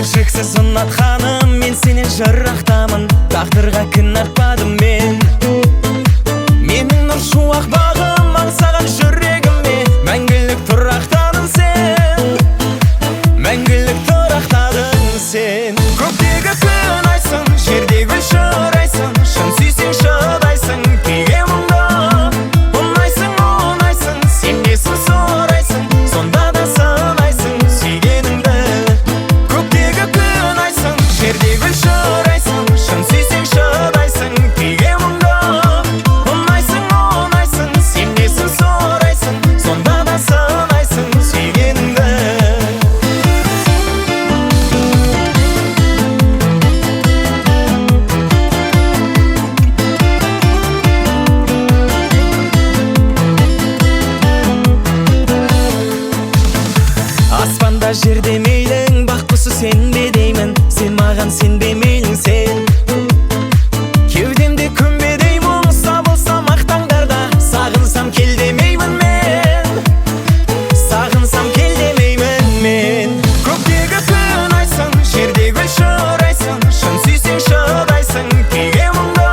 Кіршіксіз ұнатқаным, мен сенен жырақтамын. Тағдырға кін артпадым мен. Менің нұр шуақ бағым, аңсаған жүрегіме мәңгілік тұрақтадың сен. Мәңгілік тұрақтадың сен. Көктегі күн айсың, жерде гүл шырайсың. Шын сүйсең шыдайсың күйге мұңда. Ұнайсың, ұнайсың, сенбесін сұрайсың. Сонда да сынайсың сүйгеніңді. Көктегі күн айсың, жерде гүл шырайсың. Шын сүйсең шыдайсың күйге мұңда. Ұнайсың, ұнайсың, сенбесін сұрайсың. Сонда да сынайсың сүйгеніңді. Аспанда жерде мейлің, бақ құсы сен бе деймін. Сен маған сенбе мейлің сен. Кеудемде күнбе деймін, сабылсам ақтаңдарда. Сағынсам кел демеймін мен. Сағынсам кел демеймін мен. Көктегі күн айсың, жерде гүл шырайсың. Шын сүйсең шыдайсың күйге мұңда.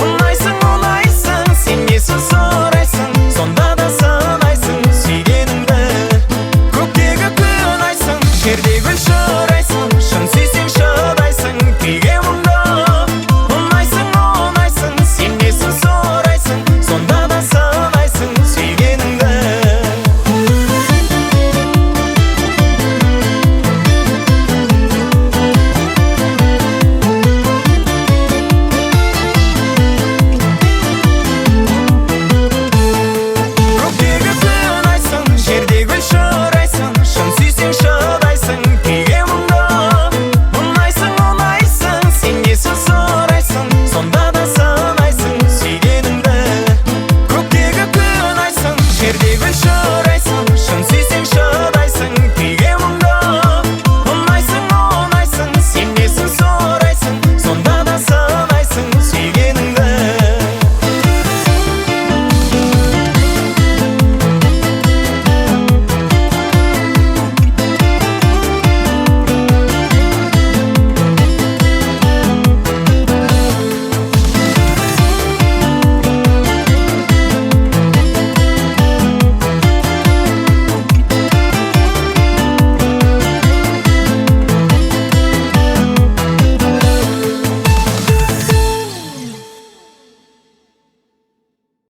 Ұнайсың, ұнайсың, сенбесін сұрайсың. Сонда да сынайсың сүйгеніңді. Көктегі күн айсың, жерде гүл шырайсың.